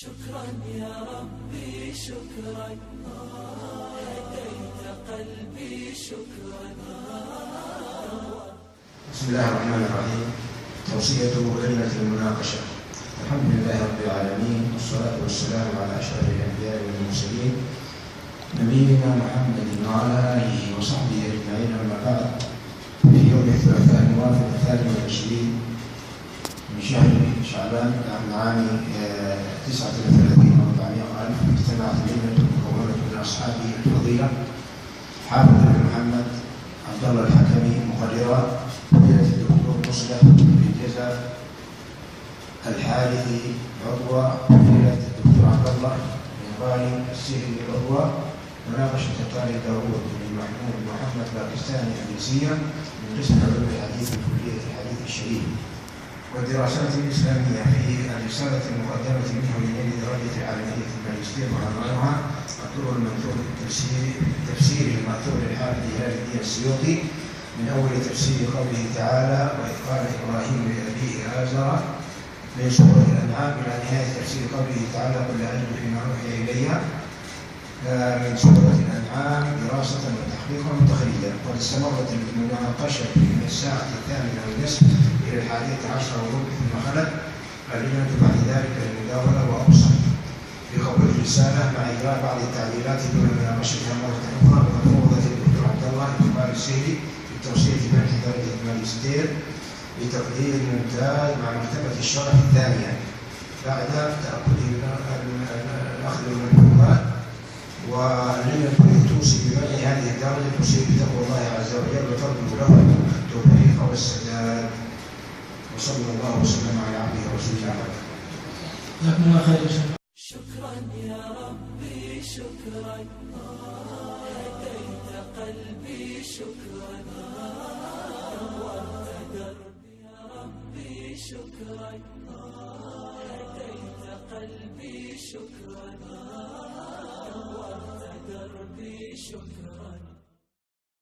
شكرا يا ربي شكرا، هديت قلبي شكرا. بسم الله الرحمن الرحيم. توصية كلمة المناقشة. الحمد لله رب العالمين، والصلاة والسلام على أشرف الأنبياء والمرسلين نبينا محمد وعلى آله وصحبه أجمعين، أما بعد. في يوم الثلاثاء الموافق 23 من شهر شعبان عام 39 و400 اجتمعت لجنة مكونة من أصحابه الفضيلة حافظ بن محمد عبد الله الحكمي، مقررا فضيلة الدكتور مصلح بن جزا الحارثي، عضو فضيلة الدكتور عبد الله بن غالي السهري، عضو مناقشة الطالب داوود بن محمود محمد باكستاني أندلسية من قسم علوم الحديث في كلية الحديث الشريف والدراسات الإسلامية، في الرسالة المقدمة منه لنيل درجة عالمية الماجستير، وعنوانها الطرق المنثور تفسير المأثور للحافظ هلال الدين السيوطي من أول تفسير قوله تعالى: وإذ قال إبراهيم لأبيه آزر، من سورة الأنعام إلى نهاية تفسير قوله تعالى: قل لا أجد فيما أوحي إلي، من سورة الأنعام دراسة وتحقيقا وتخريجا. قد استمرت المناقشة من الساعة 8:30 إلى 11:15 ثم خلت اللجنة بعد ذلك للمداولة وأوصل بقبول الرسالة مع إجراء بعض التعديلات دون مناقشتها مرة أخرى. وقد فوضت الدكتور عبد الله بن غالي السهري بالتوصية بمنح درجة الماجستير بتقدير ممتاز مع مرتبة الشرف الثانية بعد تأكد الأخذ الملحوظات، واللجنة توصي بمنع هذه الدرجة، توصي بتقوى الله عز وجل وترجو له التوفيق والسداد. وصلى الله وسلم على عبده ورسوله محمد. جزاكم الله خير. شكرا يا ربي شكرا، هديت قلبي شكرا، نورت دربي يا ربي شكرا، هديت قلبي شكرا، نورت دربي شكرا.